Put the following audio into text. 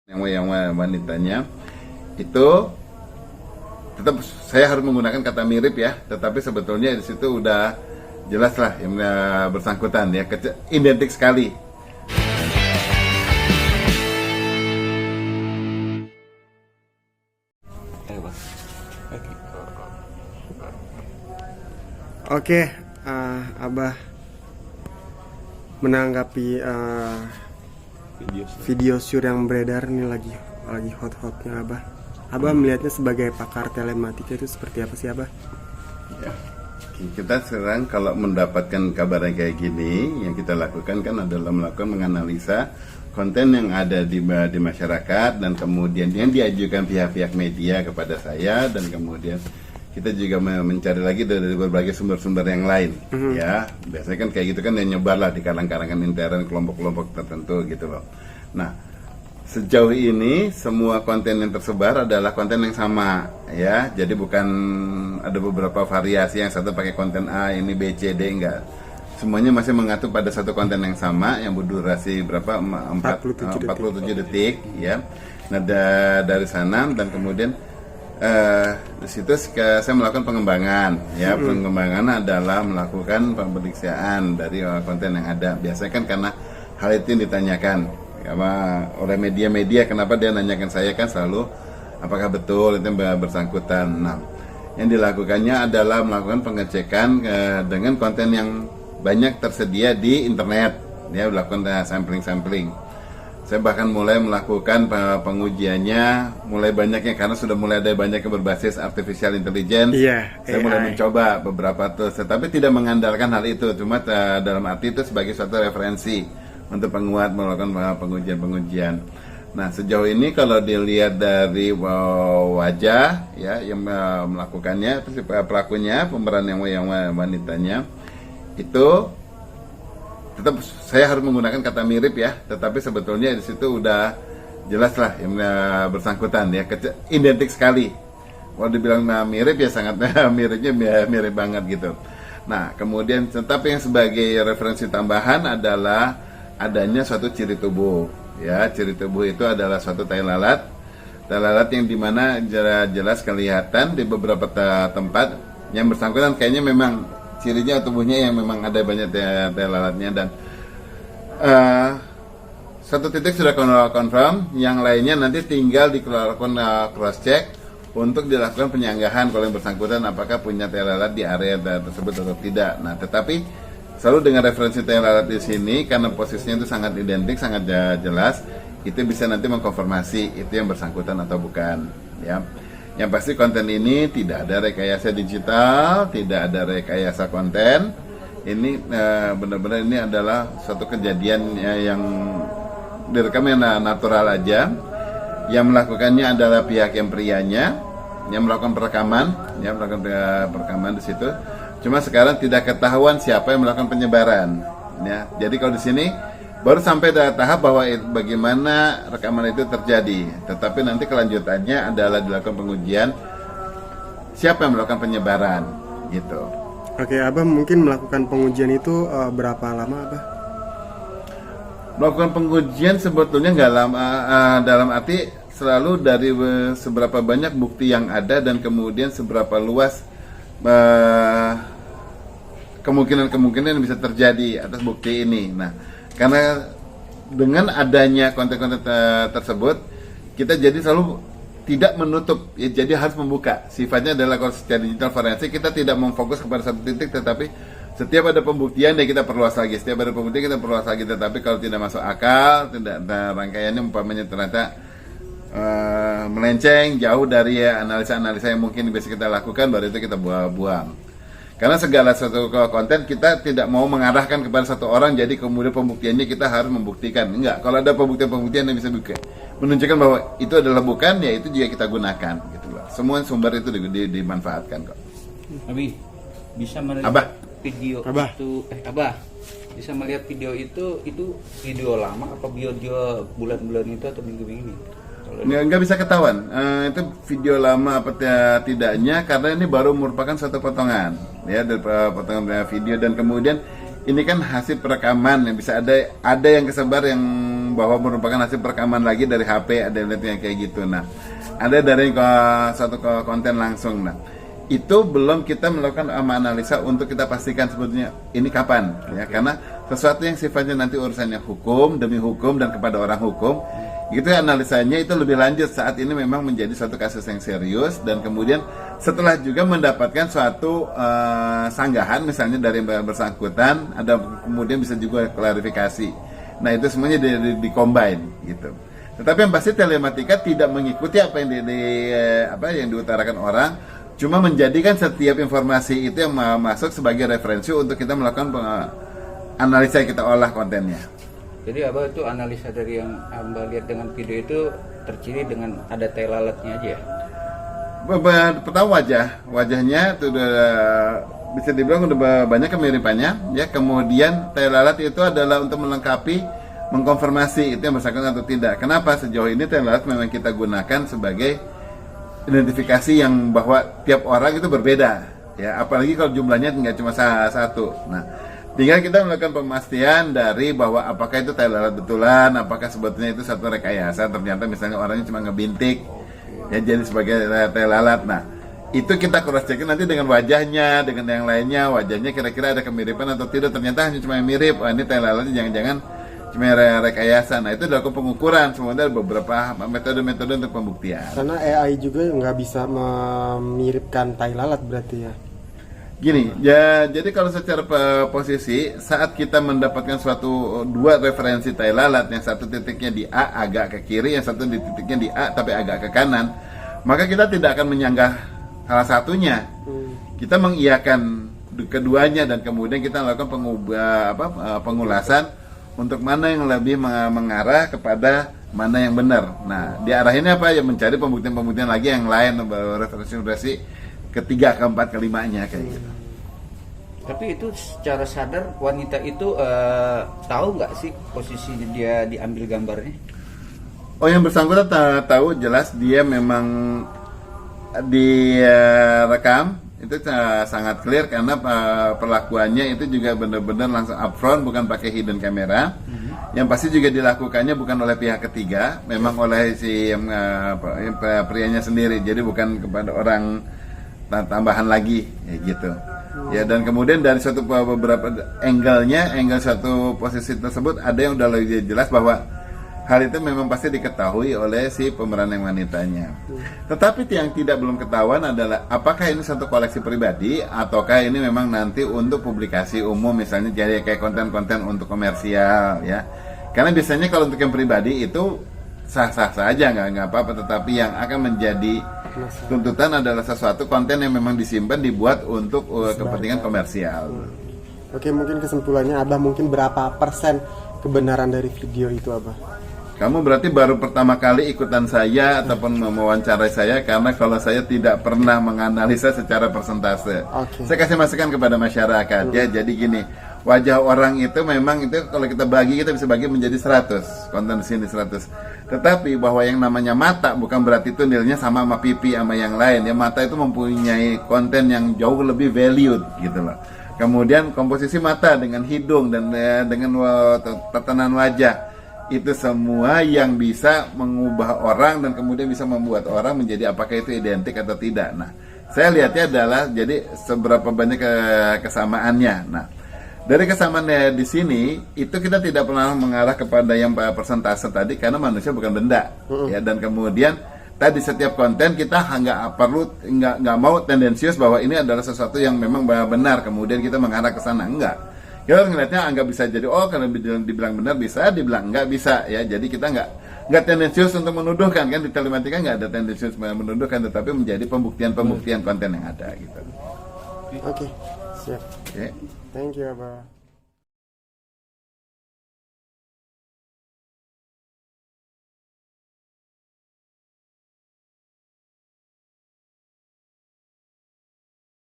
yang wanitanya itu tetap saya harus menggunakan kata mirip ya, tetapi sebetulnya di situ udah jelas lah yang bersangkutan ya, identik sekali. Oke, Abah menanggapi video syur yang beredar ini lagi hot-hotnya Abah. Abah melihatnya sebagai pakar telematika itu seperti apa sih Abah? Ya, kita sekarang kalau mendapatkan kabar yang kayak gini, yang kita lakukan kan adalah melakukan menganalisa konten yang ada di masyarakat dan kemudian yang diajukan pihak-pihak media kepada saya, dan kemudian kita juga mencari lagi dari berbagai sumber-sumber yang lain. Ya, biasanya kan kayak gitu kan yang nyebar lah di kalangan intern kelompok-kelompok tertentu gitu loh. Nah, sejauh ini semua konten yang tersebar adalah konten yang sama ya, jadi bukan ada beberapa variasi, yang satu pakai konten A, ini B, C, D, enggak. Semuanya masih mengacu pada satu konten yang sama yang berdurasi berapa? 47 detik ya. Nah, dari sana dan kemudian di situ saya melakukan pengembangan ya. Pengembangan adalah melakukan pemeriksaan dari konten yang ada. Biasanya kan karena hal itu yang ditanyakan oleh media-media, kenapa dia nanyakan saya kan selalu apakah betul itu yang bersangkutan. Nah, yang dilakukannya adalah melakukan pengecekan dengan konten yang banyak tersedia di internet ya, melakukan sampling. Saya bahkan mulai melakukan pengujiannya mulai banyaknya karena sudah mulai ada banyak yang berbasis artificial intelligence. Saya mulai mencoba beberapa tools, tetapi tidak mengandalkan hal itu, cuma dalam arti itu sebagai suatu referensi untuk penguat melakukan pengujian. Nah, sejauh ini kalau dilihat dari wajah ya yang melakukannya, pelakunya, pemeran yang wanitanya itu tetap saya harus menggunakan kata mirip ya, tetapi sebetulnya di situ udah jelas lah yang bersangkutan ya, identik sekali. Kalau dibilang mirip ya sangat miripnya mirip banget gitu. Nah, kemudian tetapi yang sebagai referensi tambahan adalah adanya suatu ciri tubuh ya. Ciri tubuh itu adalah suatu tai lalat yang dimana jelas kelihatan di beberapa tempat yang bersangkutan kayaknya memang cirinya tubuhnya yang memang ada banyak tai lalatnya, dan satu titik sudah confirm, yang lainnya nanti tinggal dilakukan cross check untuk dilakukan penyanggahan kalau yang bersangkutan apakah punya tai lalat di area tersebut atau tidak. Nah, tetapi selalu dengan referensi tai lalat di sini karena posisinya itu sangat identik, sangat jelas, itu bisa nanti mengkonfirmasi itu yang bersangkutan atau bukan ya. Yang pasti konten ini tidak ada rekayasa digital, tidak ada rekayasa konten. Ini benar-benar ini adalah suatu kejadian yang direkam yang natural aja. Yang melakukannya adalah pihak yang prianya, yang melakukan perekaman, di situ. Cuma sekarang tidak ketahuan siapa yang melakukan penyebaran. Ya, jadi kalau di sini baru sampai tahap bahwa bagaimana rekaman itu terjadi, tetapi nanti kelanjutannya adalah dilakukan pengujian siapa yang melakukan penyebaran gitu. Oke, Abah mungkin melakukan pengujian itu berapa lama Abah? Melakukan pengujian sebetulnya nggak lama, dalam arti selalu dari seberapa banyak bukti yang ada dan kemudian seberapa luas kemungkinan yang bisa terjadi atas bukti ini. Nah, karena dengan adanya konten-konten tersebut, kita jadi selalu tidak menutup, ya, jadi harus membuka. Sifatnya adalah kalau secara digital forensik, kita tidak memfokus kepada satu titik, tetapi setiap ada pembuktian ya kita perluas lagi. Setiap ada pembuktian kita perluas lagi, tetapi kalau tidak masuk akal, tidak rangkaiannya umpamanya ternyata melenceng jauh dari analisa-analisa yang mungkin bisa kita lakukan, baru itu kita buang. Karena segala satu konten kita tidak mau mengarahkan kepada satu orang, jadi kemudian pembuktiannya kita harus membuktikan. Enggak, kalau ada pembuktian yang bisa menunjukkan bahwa itu adalah bukan, ya itu juga kita gunakan gitu loh. Semua sumber itu dimanfaatkan kok. Abi, bisa melihat video itu bisa melihat video itu video lama apa video bulan-bulan itu atau minggu-minggu ini? Nggak bisa ketahuan itu video lama apa tidaknya, karena ini baru merupakan satu potongan ya dari video, dan kemudian ini kan hasil perekaman yang bisa ada yang kesebar yang bahwa merupakan hasil perekaman lagi dari HP, ada yang kayak gitu. Nah, ada dari satu konten langsung. Nah, itu belum kita melakukan analisa untuk kita pastikan sebetulnya ini kapan, ya, karena sesuatu yang sifatnya nanti urusannya hukum demi hukum dan kepada orang hukum, itu analisanya itu lebih lanjut saat ini memang menjadi suatu kasus yang serius, dan kemudian setelah juga mendapatkan suatu sanggahan misalnya dari yang bersangkutan, ada kemudian bisa juga klarifikasi. Nah, itu semuanya di combine gitu. Tetapi yang pasti telematika tidak mengikuti apa yang yang diutarakan orang, cuma menjadikan setiap informasi itu yang masuk sebagai referensi untuk kita melakukan analisa yang kita olah kontennya. Jadi Abah itu analisa dari yang Abah lihat dengan video itu terciri dengan ada tai lalatnya aja ya? Pertama wajahnya itu udah bisa dibilang udah banyak kemiripannya, ya. Kemudian tai lalat itu adalah untuk melengkapi, mengkonfirmasi itu yang bersangkutan atau tidak. Kenapa sejauh ini tai lalat memang kita gunakan sebagai identifikasi yang bahwa tiap orang itu berbeda, ya, apalagi kalau jumlahnya nggak cuma satu. Nah, tinggal kita melakukan pemastian dari bahwa apakah itu tai lalat betulan, apakah sebetulnya itu satu rekayasa, ternyata misalnya orangnya cuma ngebintik, ya, jadi sebagai tai lalat. Nah, itu kita cross check nanti dengan wajahnya, dengan yang lainnya, wajahnya kira-kira ada kemiripan atau tidak, ternyata hanya cuma yang mirip, ini tai lalatnya jangan-jangan cuma rekayasa. Nah, itu dilakukan pengukuran, semuanya ada beberapa metode-metode untuk pembuktian. Karena AI juga nggak bisa memiripkan tai lalat berarti ya. Gini, ya, jadi kalau secara posisi saat kita mendapatkan suatu dua referensi tai lalat, yang satu titiknya di A agak ke kiri, yang satu di titiknya di A tapi agak ke kanan, maka kita tidak akan menyanggah salah satunya. Kita mengiyakan keduanya dan kemudian kita melakukan pengulasan untuk mana yang lebih mengarah kepada mana yang benar. Nah, diarahinnya apa ya, mencari pembuktian-pembuktian lagi yang lain, referensi ketiga, keempat, kelimanya kayak gitu. Tapi itu secara sadar wanita itu tahu nggak sih posisi dia diambil gambarnya? Oh, yang bersangkutan tahu jelas dia memang direkam. Itu sangat clear karena perlakuannya itu juga benar-benar langsung upfront, bukan pakai hidden camera. Yang pasti juga dilakukannya bukan oleh pihak ketiga, memang oleh si prianya sendiri. Jadi bukan kepada orang tambahan lagi, ya gitu. Ya, dan kemudian dari suatu beberapa angle satu posisi tersebut ada yang udah lebih jelas bahwa hal itu memang pasti diketahui oleh si pemeran yang wanitanya. Tetapi yang belum ketahuan adalah apakah ini satu koleksi pribadi ataukah ini memang nanti untuk publikasi umum, misalnya jadi kayak konten-konten untuk komersial, ya. Karena biasanya kalau untuk yang pribadi itu sah-sah saja, nggak apa-apa. Tetapi yang akan menjadi tuntutan adalah sesuatu konten yang memang disimpan, dibuat untuk kepentingan komersial. Oke, mungkin kesimpulannya Abah, mungkin berapa persen kebenaran dari video itu Abah? Kamu berarti baru pertama kali ikutan saya ataupun mewawancarai saya, karena kalau saya tidak pernah menganalisa secara persentase. Saya kasih masukan kepada masyarakat, ya. Jadi gini, wajah orang itu memang itu kalau kita bisa bagi menjadi 100, konten di sini 100. Tetapi bahwa yang namanya mata bukan berarti itu nilainya sama pipi sama yang lain. Ya, mata itu mempunyai konten yang jauh lebih valued gitu loh. Kemudian komposisi mata dengan hidung dan dengan tatanan wajah, itu semua yang bisa mengubah orang dan kemudian bisa membuat orang menjadi apakah itu identik atau tidak. Nah, saya lihatnya adalah jadi seberapa banyak kesamaannya. Nah, dari kesamaannya di sini itu kita tidak pernah mengarah kepada yang persentase tadi, karena manusia bukan benda, ya. Dan kemudian tadi setiap konten kita nggak mau tendensius bahwa ini adalah sesuatu yang memang benar kemudian kita mengarah ke sana, enggak. Kita ngelihatnya anggap bisa jadi, kalau dibilang benar bisa, dibilang enggak bisa, ya. Jadi kita nggak tendensius untuk menuduhkan, kan di telematika nggak ada tendensius menuduhkan, tetapi menjadi pembuktian konten yang ada gitu. Oke, siap. Oke. Thank you Abah.